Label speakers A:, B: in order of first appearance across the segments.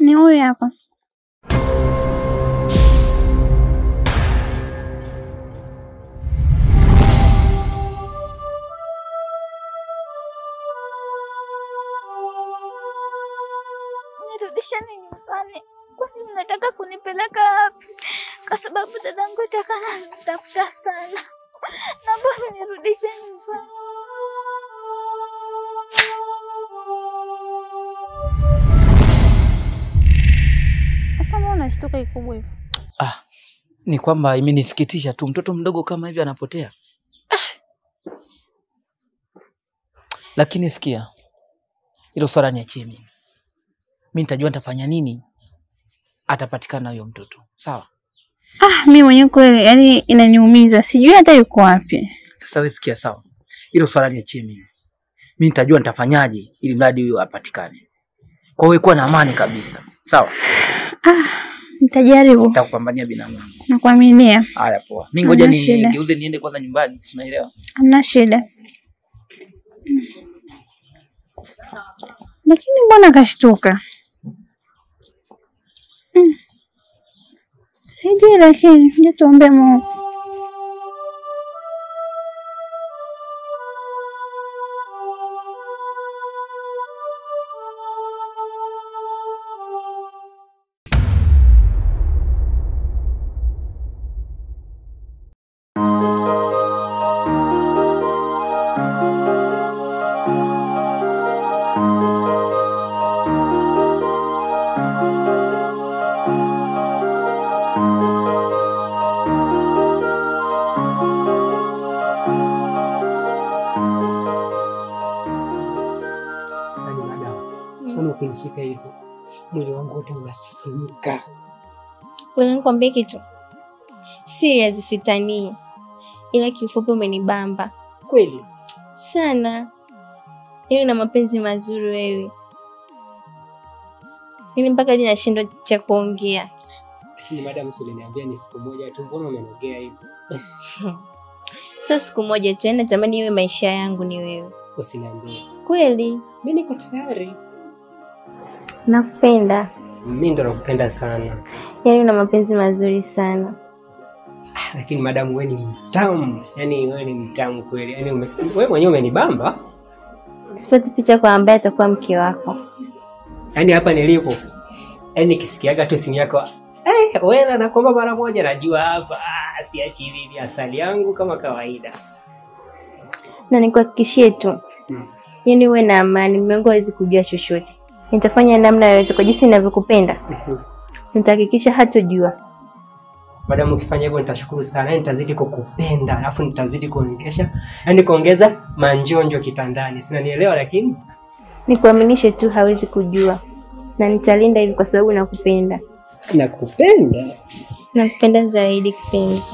A: Ni huyu hapa. Nirudisheni nyumbani. Kwani mnataka kunipeleka wapi? Kwa sababu dadangu atakana nitafuta sana. Naomba nirudishe nyumbani. Sasa mbona unashtuka ikubwa hivyo?
B: Ni kwamba imenisikitisha tu mtoto mdogo kama hivi anapotea. Lakini sikia. Hilo swala niachie mimi. Mimi nitajua nitafanya nini atapatikana huyo mtoto. Sawa?
A: Mimi mwenyewe kweli yani inaniumiza. Sijui hata yuko wapi.
B: Sasa wewe sikia sawa. Hilo swala niachie mimi. Mimi nitajua nitafanyaje ili mradi huyo apatikane. Kwa hiyo kuwa na amani kabisa. Sawa?
A: Nitajaribu.
B: Nitakupambania binamu.
A: Nakuaminia.
B: Haya poa. Mimi ngoja nigeuze niende kwanza nyumbani. Unaelewa?
A: Hamna shida. Lakini mbona kashtuka? Sijui lakini nje tuombe Mungu.
C: Ukinishika hivi mwili wangu wote unasisimka.
D: Wewe nikwambie kitu. Serious sitani. Ila kifupi umenibamba.
C: Kweli?
D: Sana. Yeye na mapenzi mazuri wewe. Mimi mpaka jina nashindwa cha kuongea.
C: Lakini madam uliniambia ni siku moja tu, mbona umenogea hivi?
D: Sasa siku moja tu, natamani iwe maisha yangu ni wewe.
C: Usiniambie.
D: Kweli?
C: Mimi niko tayari.
D: Nakupenda.
C: Mimi ndo nakupenda sana.
D: Yaani una mapenzi mazuri sana.
C: Lakini madam wewe ni mtamu. Yaani wewe ni mtamu kweli. Yaani wewe mwenyewe umenibamba.
D: Sipati picha kwa ambaye atakuwa mke wako.
C: Yaani hapa nilipo. Yaani nikisikiaga tu simu yako, wewe nakuomba mara moja, najua hapa siachi hivi asali yangu kama kawaida.
D: Na nikuhakikishie tu. Yaani uwe na amani, Mungu hawezi kujua chochote. Nitafanya namna yoyote kwa jinsi ninavyokupenda. Nitahakikisha hatojua.
C: Madam ukifanya hivyo nitashukuru sana. Nitazidi kukupenda, alafu nitazidi kuongeza, yaani kuongeza manjonjo kitandani. Si unanielewa? Lakini
D: nikuaminishe tu hawezi kujua. Na nitalinda hivi kwa sababu nakupenda.
C: Nakupenda?
D: Nakupenda zaidi kipenzi.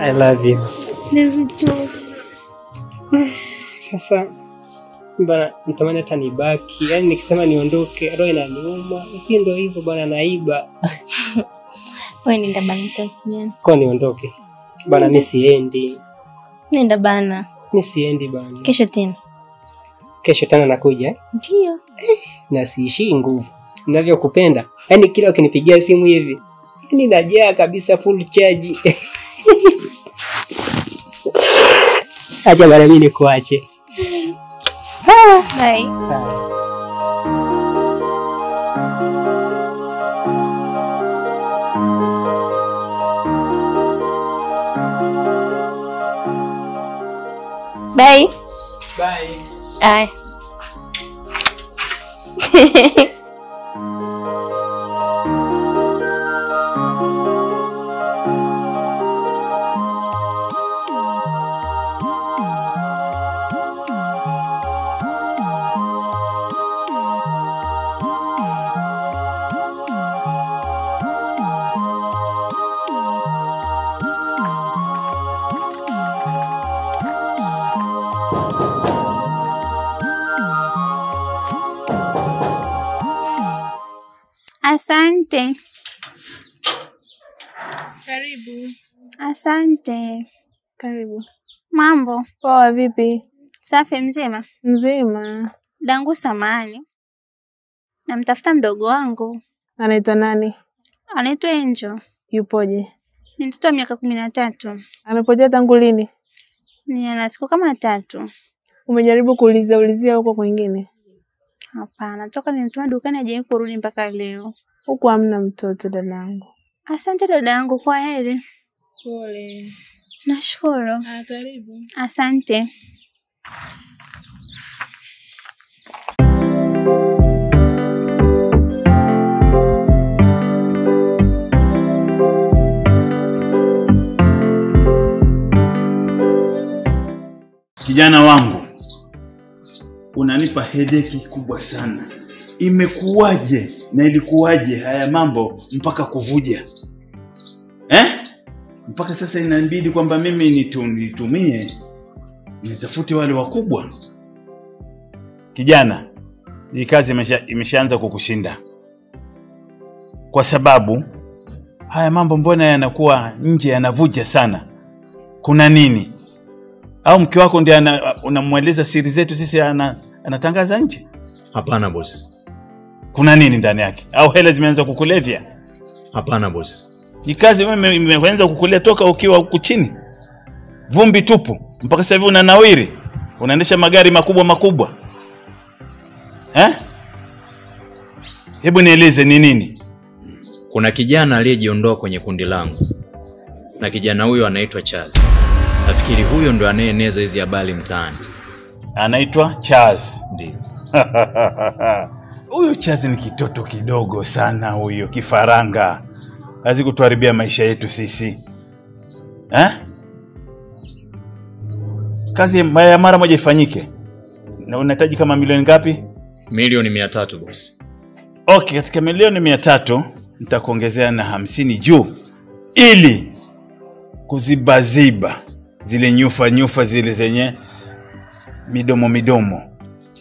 C: I love you.
D: Love you too.
C: Sasa bana, nitamani hata nibaki. Yaani nikisema niondoke roho inaniuma. Lakini ndio hivyo bana, naiba.
D: Wewe nenda bana tasijana.
C: Kwa niondoke. Bana mimi siendi.
D: Nenda bana.
C: Mimi siendi bana.
D: Kesho tena.
C: Kesho tena nakuja?
D: Ndio.
C: Na siishi nguvu. Ninavyokupenda. Yaani kila ukinipigia simu hivi, yaani najaa kabisa full charge. Acha bana mimi nikuache.
D: Bye. Bye.
C: Bye.
D: Bye.
E: Karibu.
F: Asante.
E: Karibu.
F: Mambo?
E: Poa, vipi?
F: Safi, mzima?
E: Mzima.
F: Dangu samani. Namtafuta mdogo wangu.
E: Anaitwa nani?
F: Anaitwa Angel.
E: Yupoje?
F: Ni mtoto wa miaka 13.
E: Amepotea tangu lini?
F: Ni ana siku kama 3.
E: Umejaribu ulizia huko kwingine?
F: Hapana, toka nimtuma dukani hajawahi kurudi mpaka leo.
E: Huko hamna mtoto dadangu.
F: Asante dadangu, kwa heri.
E: Pole.
F: Nashukuru.
E: Karibu.
F: Asante.
G: Kijana wangu, unanipa headache kubwa sana. Imekuwaje na ilikuwaje haya mambo mpaka kuvuja? Mpaka sasa inabidi kwamba mimi nitumie nitafute wale wakubwa. Kijana, hii kazi imeshaanza kukushinda. Kwa sababu haya mambo mbona yanakuwa nje yanavuja sana? Kuna nini? Au mke wako ndiye unamweleza siri zetu sisi anatangaza nje?
H: Hapana boss.
G: Kuna nini ndani yake? Au hela zimeanza kukulevya?
H: Hapana boss.
G: Hii kazi wewe imeanza kukulea toka ukiwa huku chini. Vumbi tupu. Mpaka sasa hivi unanawiri. Unaendesha magari makubwa. Hebu nieleze ni nini?
H: Kuna kijana aliyejiondoa kwenye kundi langu. Na kijana huyo anaitwa Chaz. Nafikiri huyo ndo anayeeneza hizi habari mtaani.
G: Anaitwa Chaz.
H: Ndio.
G: Huyo Chaz ni kitoto kidogo sana huyo, kifaranga. Hazi kutuharibia maisha yetu sisi. Kazi ya mara moja ifanyike. Na unahitaji kama milioni ngapi?
H: Milioni 300 boss.
G: Okay, katika milioni 300 nitakuongezea na 50 juu ili kuzibaziba zile nyufa zile zenye midomo.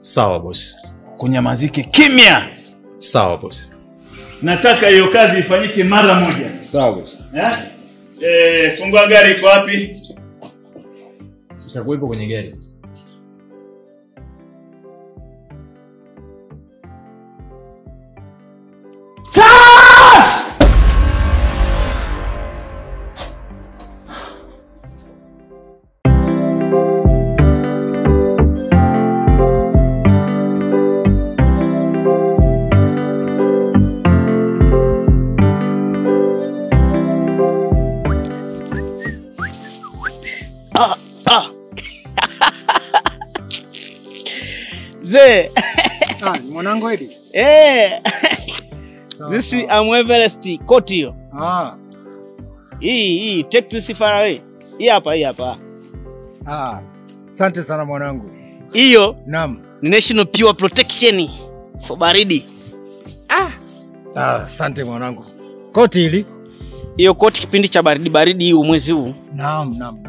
H: Sawa boss.
G: Kunyamazike kimya.
H: Sawa boss.
G: Nataka hiyo kazi ifanyike mara moja.
H: Sawa boss.
G: Fungua gari iko wapi?
H: Itakuwepo kwenye gari boss.
G: Sas!
I: Mzee.
J: Mwanangu Edi.
I: This is Everest Kotio. Hii take to Safari. Hii hapa.
J: Asante sana mwanangu.
I: Hiyo
J: Naam.
I: Ni National Pure Protection for baridi.
J: Asante mwanangu. Koti hili?
I: Hiyo koti kipindi cha baridi huu mwezi huu.
J: Naam.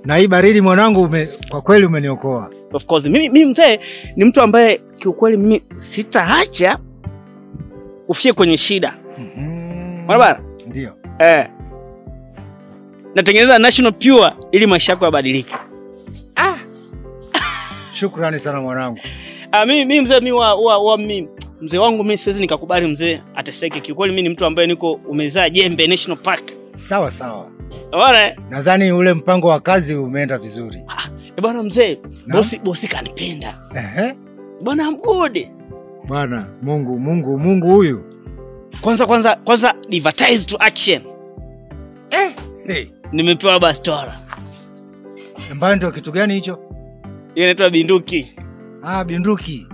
J: Na hii baridi mwanangu kwa kweli umeniokoa.
I: Of course mimi mzee ni mtu ambaye kiukweli mimi sitaacha ufie kwenye shida. Mwana bana?
J: Ndio.
I: Natengeneza National Pure ili maisha yako yabadilike.
J: Shukrani sana mwanangu.
I: Mimi mzee mimi mzee wangu mimi siwezi nikakubali mzee ateseke. Kiukweli mimi ni mtu ambaye niko umezaa jembe National Park.
J: Sawa.
I: Bwana,
J: nadhani ule mpango wa kazi umeenda vizuri.
I: Bwana mzee, bosi kanipenda. Bwana mgode.
J: Bwana, Mungu huyu.
I: Kwanza advertise to action. Nimepewa bastola.
J: Ambayo ndio kitu gani hicho?
I: Ile inaitwa binduki.
J: Binduki.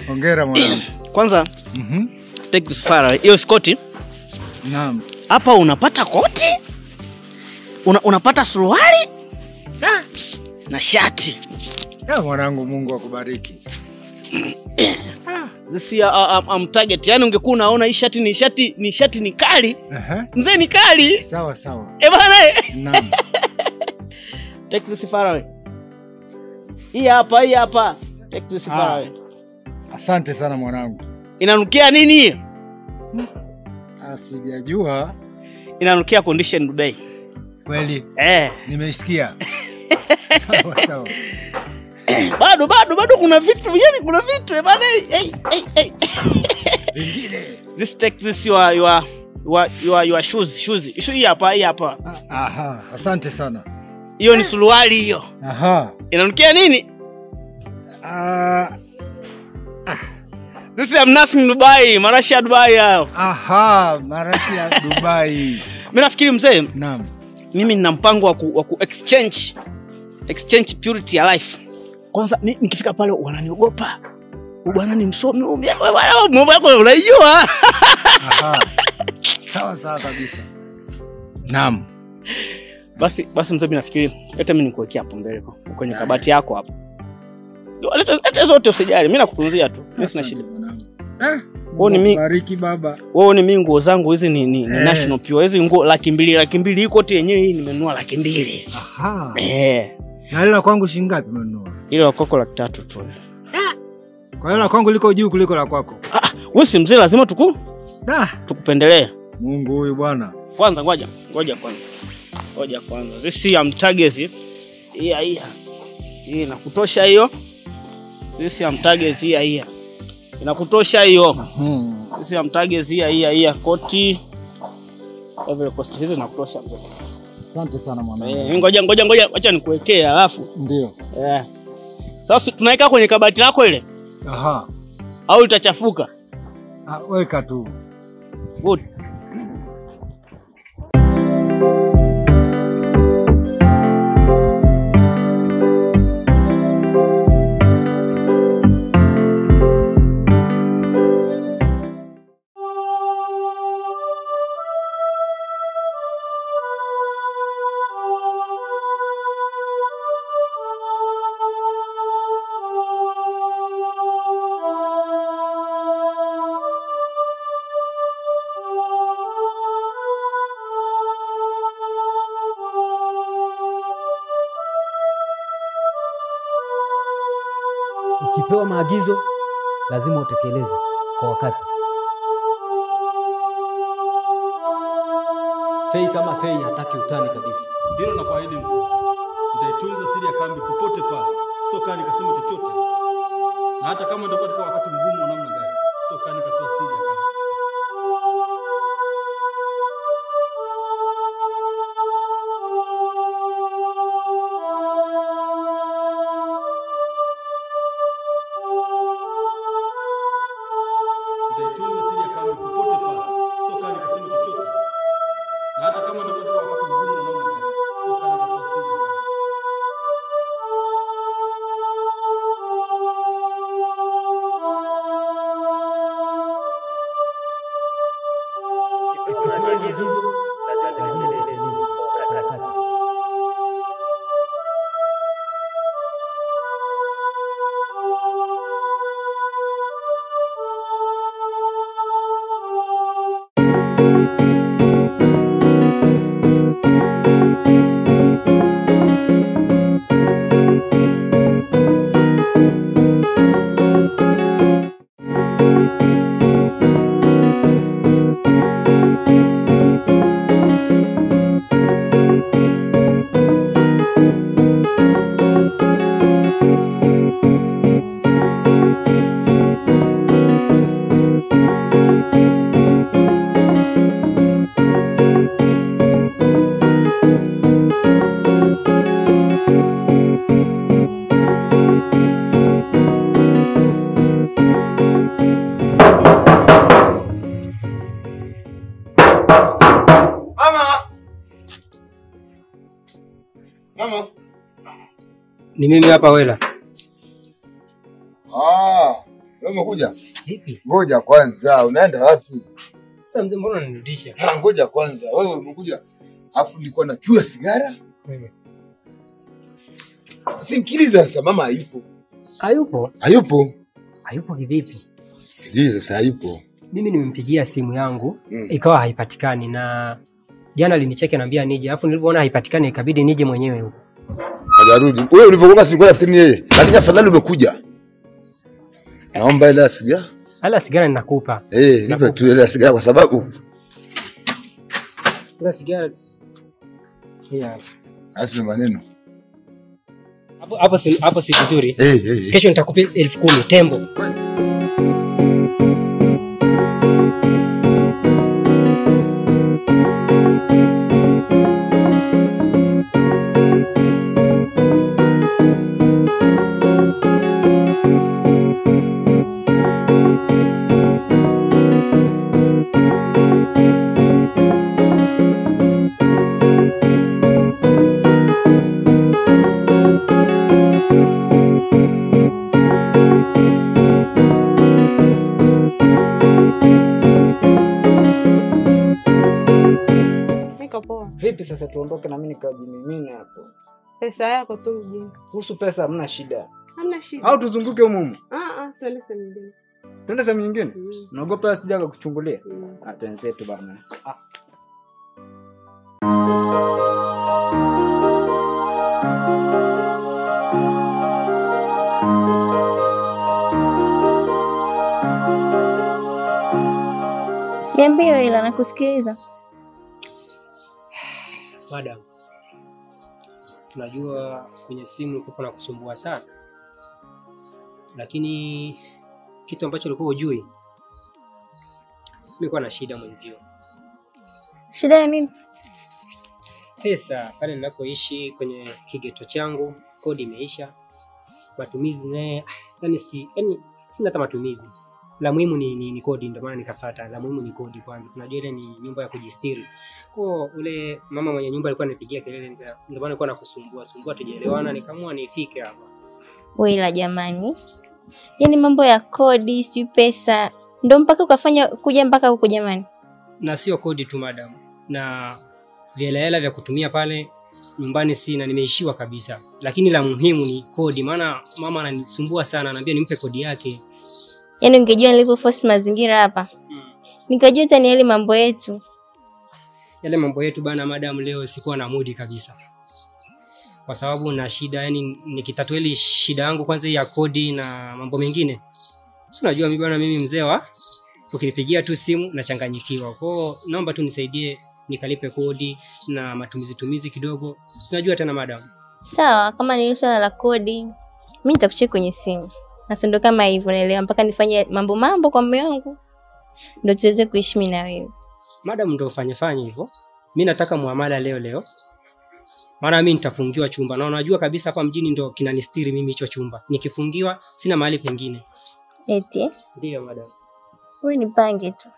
J: Hongera mwanangu.
I: Kwanza take this far. Hiyo skoti.
J: Naam.
I: Hapa unapata koti? Unapata suruali? Na shati.
J: Mwanangu, Mungu akubariki.
I: This I'm target. Yaani ungekuwa unaona hii shati ni kali. Mzee ni kali.
J: Sawa.
I: Bwana.
J: Naam.
I: Take this far. Hii hapa. Take this far.
J: Asante sana mwanangu.
I: Inanukia nini hiyo?
J: Sijajua.
I: Inanukia condition Dubai.
J: Kweli? Nimeisikia. Sawa. Bado
I: kuna vitu bana.
J: Vingine.
I: This take this your shoes. Shoe hapa.
J: Aha, asante sana.
I: Hiyo ni suruali hiyo.
J: Aha.
I: Inanukia nini? This is nursing Dubai, marashi ya Dubai hayo.
J: Aha, marashi ya Dubai.
I: Mimi nafikiri mzee.
J: Naam.
I: Mimi nina mpango wa ku exchange purity ya life. Kwanza nikifika pale wananiogopa. Bwana ni msomi, mambo yako unajua.
J: Aha. Sawa kabisa. Naam.
I: Basi mzee, mimi nafikiri hata mimi nikuwekea hapo mbele kwenye kabati yako hapo. Hata zote usijali, mimi nakutunzia tu. Mimi sina shida. Wewe ni mimi.
J: Bariki baba.
I: Wewe ni mimi, nguo zangu hizi ni national pure. Hizi nguo 200,000 iko yote yenyewe hii nimenunua 200,000.
J: Aha. Na ile kwangu shilingi ngapi umenunua?
I: Ile la kwako 300,000 tu.
J: Kwa hiyo la kwangu liko juu kuliko la kwako.
I: Wewe si mzee, lazima tukupendelee.
J: Mungu huyu bwana.
I: Kwanza ngoja kwanza. This am targets. Hii nakutosha hiyo. This am targets hii. Inakutosha hiyo. This am targets hii koti. Every cost hizo nakutosha.
J: Asante sana mwanangu.
I: Ngoja acha nikuwekee alafu.
J: Ndio.
I: Sasa tunaweka kwenye kabati lako ile.
J: Aha.
I: Au itachafuka?
J: Weka tu.
I: Good.
K: Ukipewa maagizo lazima utekeleze kwa wakati. Fei kama Fei hataki utani kabisa.
L: Hilo na kuahidi mkuu. Nitaitunza siri ya kambi popote pale. Sitokaa nikasema chochote. Na hata kama ndio katika wakati mgumu wa namna gani, sitokaa nikatoa siri ya kambi. Nitaitunza siri ya kambi popote pale. Sitokaa nikasema chochote. Na hata kama ndio katika wakati mgumu wa namna gani, sitokaa nikatoa siri ya kambi.
M: Mama.
C: Ni mimi hapa Wela.
M: Leo umekuja?
C: Vipi?
M: Ngoja kwanza, unaenda wapi?
C: Sasa mzee, mbona unanirudisha?
M: Ngoja kwanza, wewe umekuja. Afu nilikuwa na kiu ya sigara. Simkiliza sasa, mama hayupo.
C: Hayupo kivipi?
M: Sijui sasa hayupo.
C: Mimi nimempigia simu yangu, ikawa haipatikani na jana alinicheki anambia nije, alafu nilipoona haipatikani ikabidi nije mwenyewe huko.
M: Hajarudi. Wewe ulivyogonga simu nafikiri ni yeye. Lakini afadhali umekuja. Naomba ile sigara.
C: Ala sigara ninakupa.
M: Nipe tu ile sigara kwa sababu
C: Ile sigara.
M: Asili maneno.
C: Hapo si vizuri. Kesho nitakupa 10,000 tembo.
B: Vipi sasa tuondoke na mimi nikajimimina hapo?
E: Pesa yako tu uje.
B: Kuhusu pesa hamna shida.
E: Hamna shida.
B: Au tuzunguke humu?
E: Tuende sehemu nyingine.
B: Tuende sehemu nyingine? Naogopa asija kukuchungulia. Tuenzetu bana.
A: Niambie ila nakusikiliza.
C: Madam, najua kwenye simu nilikuwa nakusumbua sana, lakini kitu ambacho ulikuwa hujui, nilikuwa na shida mwenzio.
A: Shida ya nini?
C: Pesa pale ninapoishi kwenye kigeto changu, kodi imeisha, matumizi naye, yani sina hata matumizi. La muhimu ni kodi, ndio maana nikafuata. La muhimu ni kodi kwanza. Unajua ile ni nyumba ya kujistiri. Kwa ule mama mwenye nyumba alikuwa anipigia kelele, ndio maana nilikuwa nakusumbua tujielewana, nikaamua nifike hapa.
A: Wewe la jamani. Yaani mambo ya kodi, si pesa, ndio mpaka ukafanya kuja mpaka huko jamani.
C: Na sio kodi tu madam. Na hela vya kutumia pale nyumbani sina, nimeishiwa kabisa. Lakini la muhimu ni kodi, maana mama ananisumbua sana, ananiambia nimpe kodi yake.
A: Yaani ungejua nilivyoforce mazingira hapa. Nikajua tani yale mambo yetu.
C: Yale mambo yetu bana madam, leo sikuwa na mood kabisa. Kwa sababu na shida, yani nikitatua ile shida yangu kwanza ya kodi na mambo mengine. Si unajua mimi bana, mimi mzee wa ukinipigia tu simu nachanganyikiwa. Kwa hiyo naomba tu nisaidie nikalipe kodi na matumizi kidogo. Si unajua tena madam.
A: Sawa, kama ni swala la kodi, mimi nitakucheki kwenye simu. Na sio kama hivyo naelewa, mpaka nifanye mambo kwa mume wangu ndio tuweze kuishi mimi na wewe.
C: Madam ndio fanye hivyo. Mimi nataka muamala leo. Maana mimi nitafungiwa chumba na unajua kabisa hapa mjini ndio kinanistiri mimi hicho chumba. Nikifungiwa sina mahali pengine.
A: Eti?
C: Ndio madam.
A: Wewe nipange tu.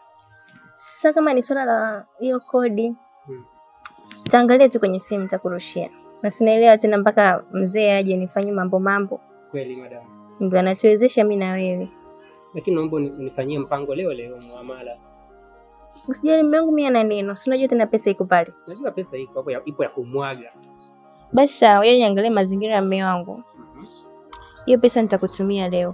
A: Sasa kama ni swala la hiyo kodi, taangalia tu kwenye simu nitakurushia. Na sinaelewa tena mpaka mzee aje nifanye mambo.
C: Kweli madam.
A: Ndio anatuwezesha mimi na wewe.
C: Lakini naomba nifanyie mpango leo muamala.
A: Usijali mume wangu, mimi ana neno. Si unajua tena pesa iko pale.
C: Najua pesa iko hapo, ipo ya kumwaga.
A: Basi sawa, wewe niangalie mazingira ya mume wangu. Hiyo pesa nitakutumia leo.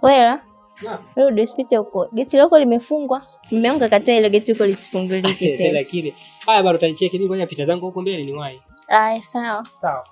A: Wewe? Rudi usipite huko. Geti lako limefungwa. Mume wangu akakataa ile geti huko lisifungulike tena.
C: Lakini haya bado utanicheki mimi, ngoja pita zangu huko mbele niwahi.
A: Haya sawa.
C: Sawa.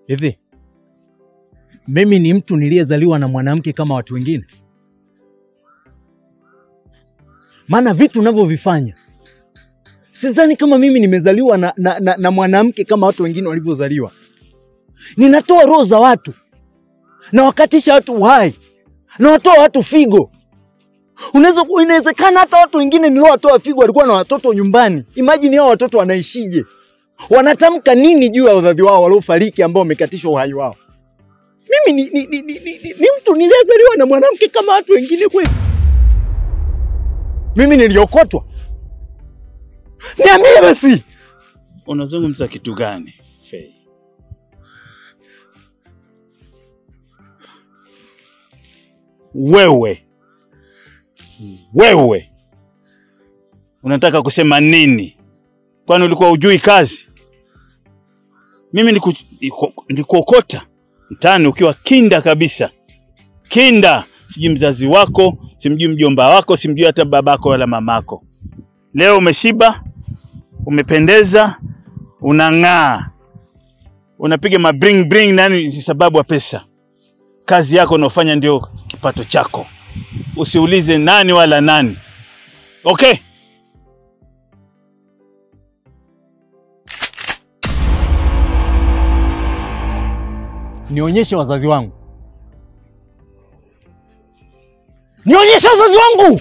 N: Hivi
K: mimi ni mtu niliyezaliwa na mwanamke kama watu wengine? Maana vitu unavyovifanya sidhani kama mimi nimezaliwa na mwanamke kama watu wengine walivyozaliwa. Ninatoa roho za watu, na wakatisha watu uhai, na watoa watu figo. Inawezekana hata watu wengine niliowatoa figo walikuwa na watoto nyumbani. Imagine hao watoto wanaishije? Wanatamka nini juu ya wazazi wao waliofariki ambao wamekatishwa uhai wao? Mimi ni mtu niliyezaliwa na mwanamke kama watu wengine kweli? Mimi niliokotwa? Niambie basi.
G: Unazungumza kitu gani, Fei? Wewe unataka kusema nini? Kwani ulikuwa hujui kazi? Mimi nikuokota mtaani ukiwa kinda kabisa. Kinda, sijui mzazi wako, simjui mjomba wako, simjui hata babako wala mamako. Leo umeshiba, umependeza, unang'aa. Unapiga bring nani sababu ya pesa. Kazi yako unafanya ndio kipato chako. Usiulize nani wala nani. Okay?
K: Nionyeshe wazazi wangu. Nionyeshe wazazi wangu!